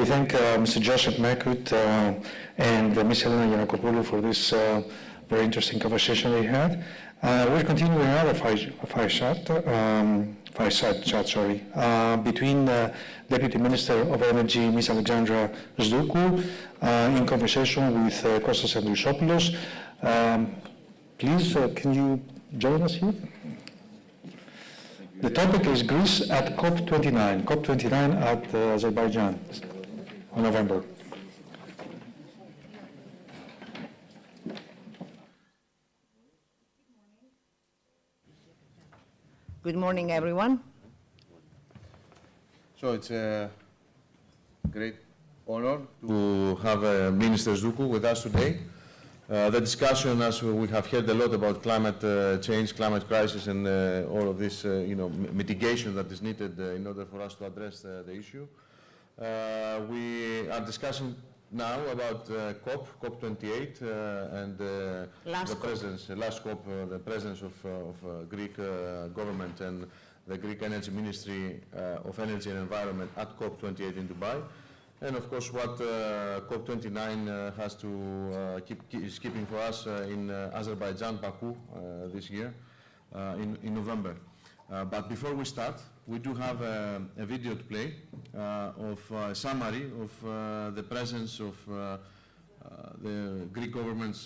We thank Mr. Joseph Merkut and Ms. Elena Giannakopoulou for this very interesting conversation they had. We're continuing another fireside chat, between Deputy Minister of Energy, Ms. Alexandra Zdoukou, in conversation with Kostas Andriusopoulos. Please, can you join us here? The topic is Greece at Cop29, Cop29 at Azerbaijan in November. Good morning, everyone. So it's a great honor to have Minister Zdoukou with us today. The discussion, as we have heard a lot about climate change, climate crisis, and all of this, mitigation that is needed in order for us to address the issue. We are discussing now about COP28 and the presence, last COP, the presence of Greek government and the Greek Energy Ministry of Energy and Environment at COP28 in Dubai. And of course, what COP29 has to is keeping for us in Azerbaijan, Baku, this year, in November. But before we start, we do have a video to play of a summary of the presence of the Greek government's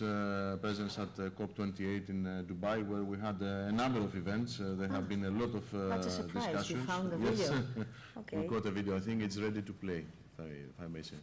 presence at COP28 in Dubai, where we had a number of events. There have been a lot of That's a surprise. discussions. You found the yes. video. Okay. We got a video. I think it's ready to play, if I may say.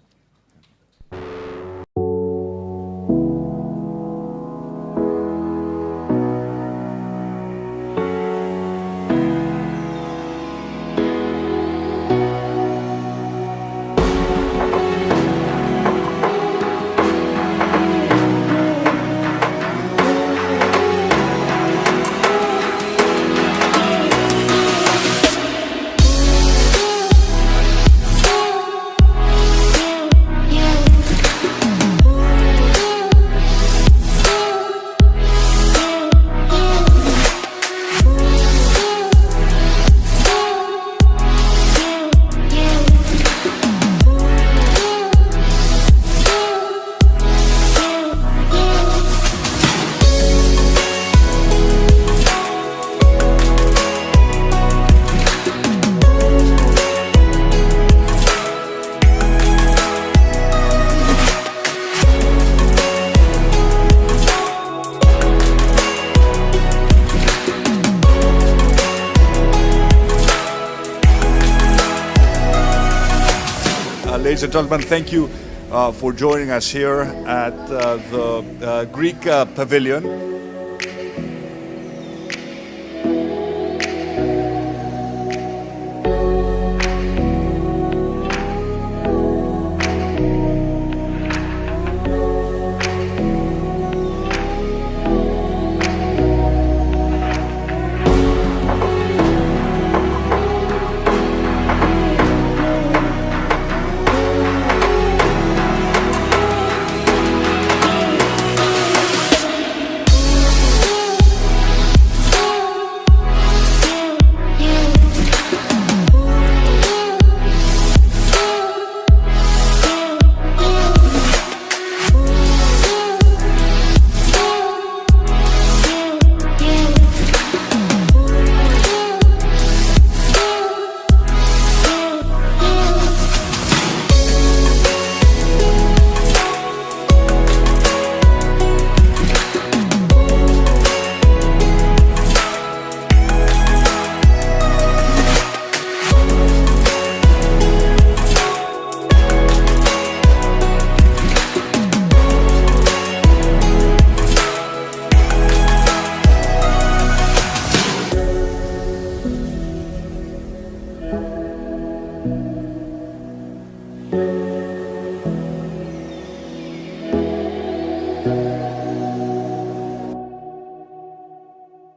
Ladies and gentlemen, thank you for joining us here at the Greek Pavilion.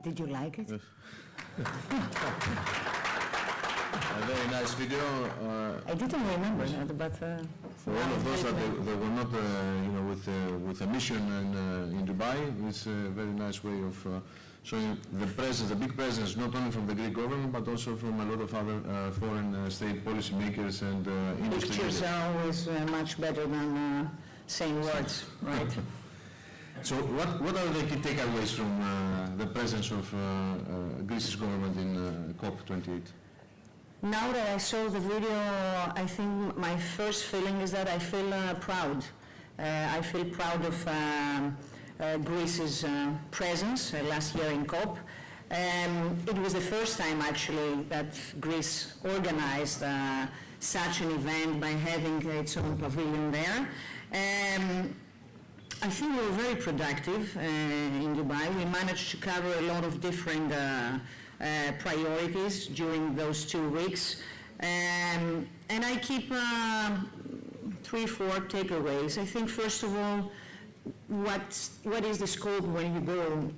Did you like it? Very very nice video. I didn't remember that, but... For all of those that they were not, with a mission in Dubai, it's a very nice way of showing the presence, the big presence, not only from the Greek government, but also from a lot of other foreign state policy makers and industry Pictures leaders. are always much better than saying words, right? So what are the key takeaways from the presence of Greece's government in COP28? Now that I saw the video, I think my first feeling is that I feel proud. I feel proud of Greece's presence last year in COP. It was the first time actually that Greece organized such an event by having its own pavilion there. I think we were very productive in Dubai. We managed to cover a lot of different priorities during those 2 weeks. And I keep 3-4 takeaways. I think first of all, what is the scope when you go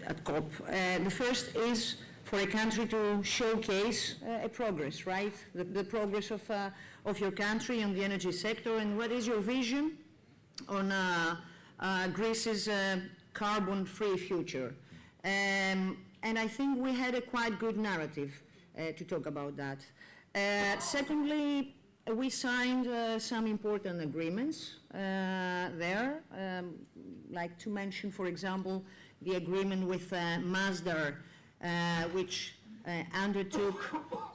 at COP? The first is for a country to showcase a progress, right? The progress of your country on the energy sector, and what is your vision on Greece's carbon-free future. And I think we had a quite good narrative to talk about that. Secondly, we signed some important agreements there, like to mention, for example, the agreement with Masdar, which undertook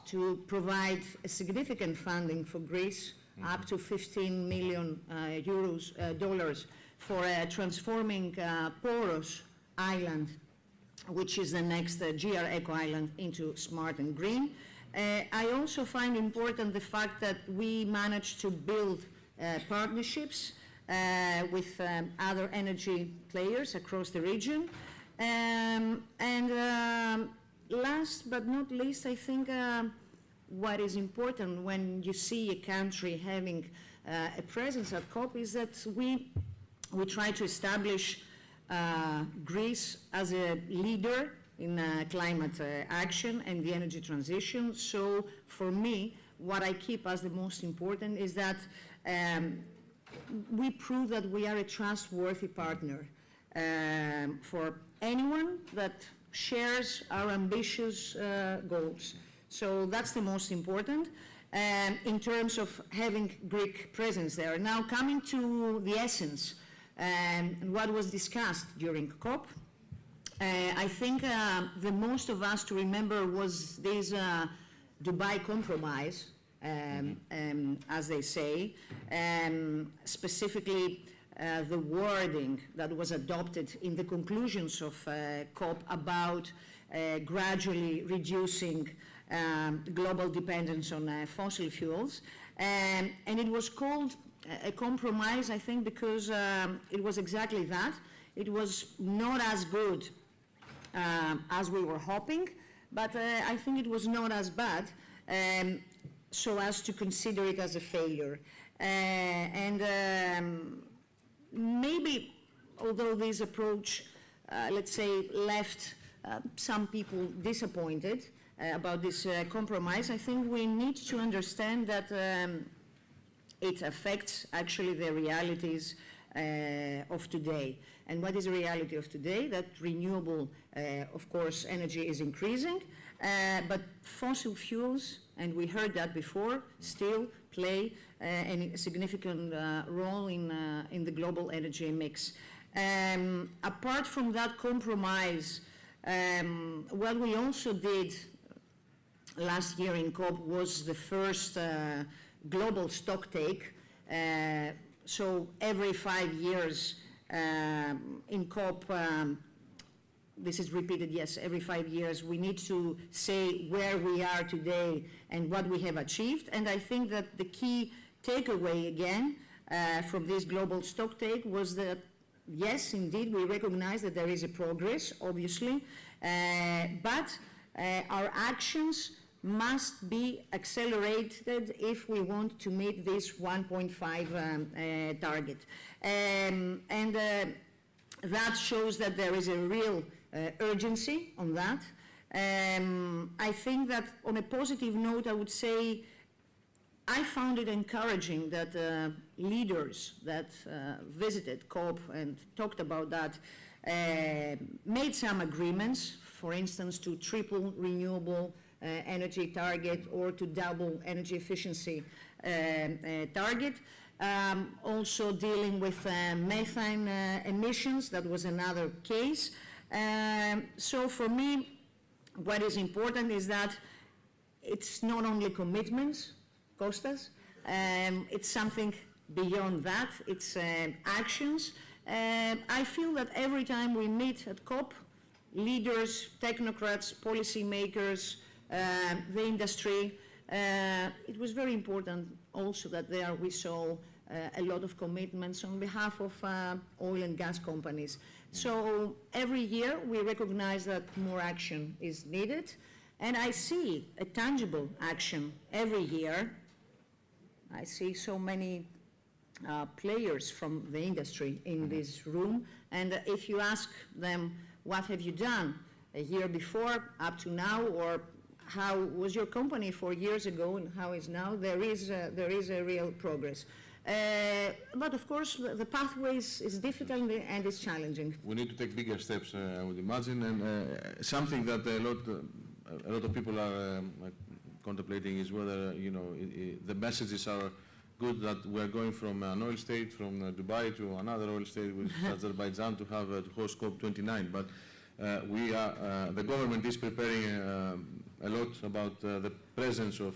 to provide a significant funding for Greece, up to 15 million dollars for transforming Poros Island, which is the next GR Eco Island, into smart and green. I also find important the fact that we managed to build partnerships with other energy players across the region. And last but not least, I think what is important when you see a country having a presence at COP is that we try to establish Greece as a leader in climate action and the energy transition. So for me, what I keep as the most important is that we prove that we are a trustworthy partner for anyone that shares our ambitious goals. So that's the most important in terms of having Greek presence there. Now coming to the essence and what was discussed during COP, I think the most of us to remember was this Dubai Compromise, as they say, specifically the wording that was adopted in the conclusions of COP about gradually reducing global dependence on fossil fuels. And it was called a compromise, I think, because it was exactly that. It was not as good as we were hoping, but I think it was not as bad so as to consider it as a failure. And maybe, although this approach, let's say, left some people disappointed about this compromise, I think we need to understand that it affects actually the realities of today. And what is the reality of today? That renewable, of course, energy is increasing, but fossil fuels, and we heard that before, still play a significant role in the global energy mix. Apart from that compromise, what we also did last year in COP was the first global stock take. So every 5 years in COP, this is repeated, yes, every 5 years we need to say where we are today and what we have achieved. And I think that the key takeaway again from this global stock take was that, yes, indeed, we recognize that there is a progress, obviously, but our actions must be accelerated if we want to meet this 1.5 target. And that shows that there is a real urgency on that. I think that on a positive note, I would say I found it encouraging that leaders that visited COP and talked about that made some agreements, for instance, to triple renewable energy target or to double energy efficiency target. Also dealing with methane emissions, that was another case. So for me, what is important is that it's not only commitments, Kostas, it's something beyond that, it's actions. I feel that every time we meet at COP, leaders, technocrats, policymakers, the industry, it was very important also that there we saw a lot of commitments on behalf of oil and gas companies. So every year we recognize that more action is needed, and I see a tangible action every year. I see so many players from the industry in this room, and if you ask them, what have you done a year before, up to now, or how was your company 4 years ago and how is now, there is a real progress. But of course, the pathway is difficult and it's challenging. We need to take bigger steps, I would imagine, and something that a lot of people are contemplating is whether, you know, the messages are good that we are going from an oil state, from Dubai to another oil state, which is Azerbaijan, to have to host COP29. But the government is preparing a lot about the presence of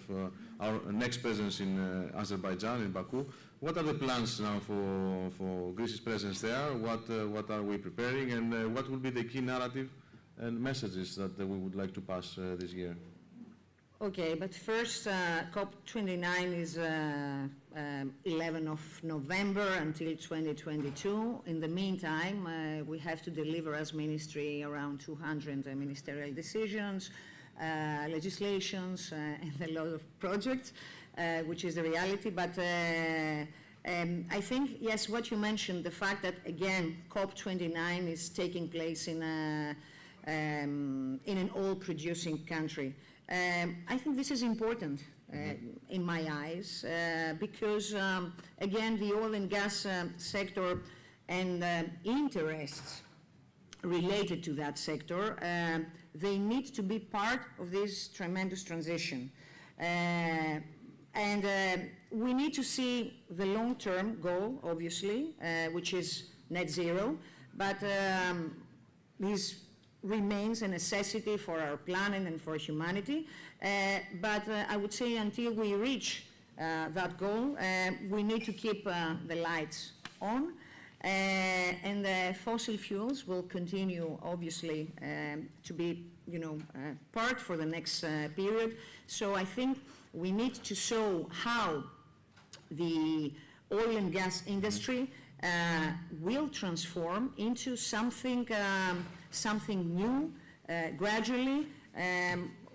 our next presence in Azerbaijan, in Baku. What are the plans now for Greece's presence there? What are we preparing, and what will be the key narrative and messages that we would like to pass this year? Okay, but first, COP29 is 11 of November until 2022. In the meantime, we have to deliver as ministry around 200 ministerial decisions, legislations, and a lot of projects, which is the reality. But I think, yes, what you mentioned, the fact that, again, COP29 is taking place in an oil-producing country. I think this is important in my eyes because, again, the oil and gas sector and interests related to that sector, they need to be part of this tremendous transition. And we need to see the long-term goal, obviously, which is net zero, but this remains a necessity for our planet and for humanity. But I would say until we reach that goal, we need to keep the lights on. And the fossil fuels will continue, obviously, to be, part for the next period. So I think we need to show how the oil and gas industry will transform into something new gradually,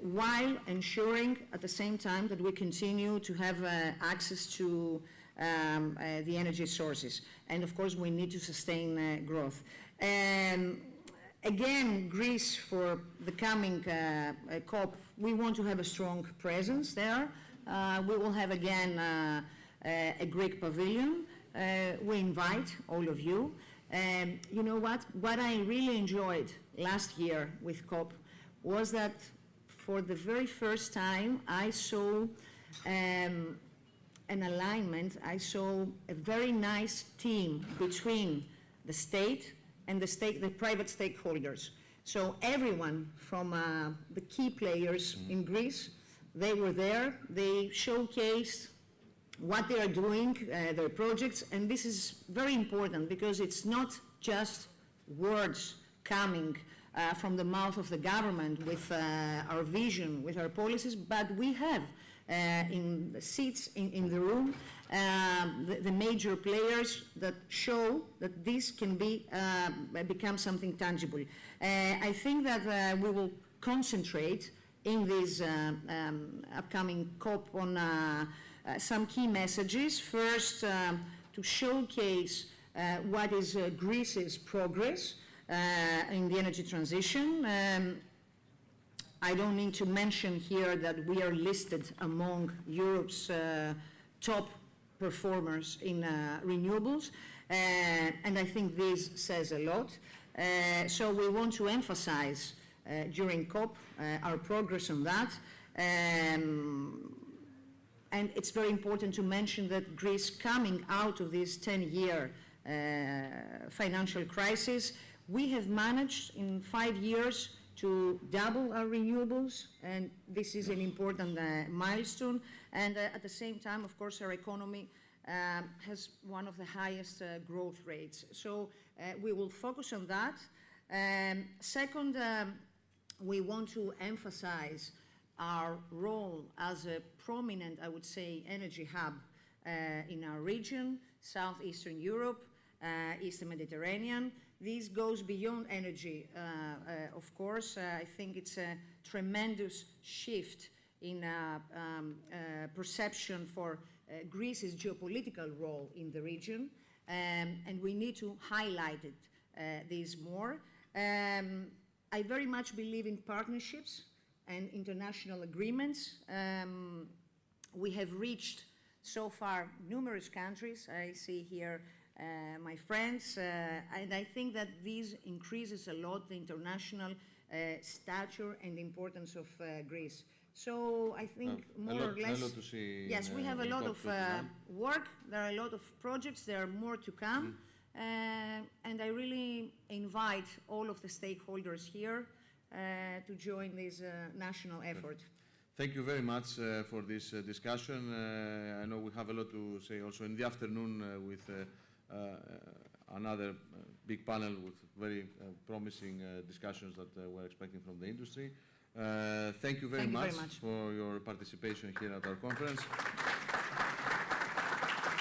while ensuring at the same time that we continue to have access to the energy sources. And of course, we need to sustain growth. Again, Greece, for the coming COP, we want to have a strong presence there. We will have again a Greek pavilion. We invite all of you. You know what? What I really enjoyed last year with COP was that for the very first time I saw an alignment. I saw a very nice team between the state and the private stakeholders. So everyone from the key players in Greece, they were there. They showcased what they are doing, their projects, and this is very important because it's not just words coming from the mouth of the government with our vision, with our policies, but we have in the seats in the room the major players that show that this can become something tangible. I think that we will concentrate in this upcoming COP on some key messages. First, to showcase what is Greece's progress in the energy transition. I don't need to mention here that we are listed among Europe's top performers in renewables, and I think this says a lot. So we want to emphasize during COP our progress on that. And it's very important to mention that Greece, coming out of this 10-year financial crisis, we have managed in 5 years to double our renewables, and this is an important milestone. And at the same time, of course, our economy has one of the highest growth rates. So we will focus on that. Second, we want to emphasize our role as a prominent, I would say, energy hub in our region, Southeastern Europe, Eastern Mediterranean. This goes beyond energy, of course. I think it's a tremendous shift in perception for Greece's geopolitical role in the region, and we need to highlight this more. I very much believe in partnerships and international agreements. We have reached so far numerous countries. I see here my friends, and I think that this increases a lot the international stature and importance of Greece. So I think more or less, a lot to see. yes, we have a lot of work. There are a lot of projects. There are more to come, and I really invite all of the stakeholders here to join this national effort. Thank you very much for this discussion. I know we have a lot to say also in the afternoon with another big panel with very promising discussions that we're expecting from the industry. Thank you very much for your participation here at our conference.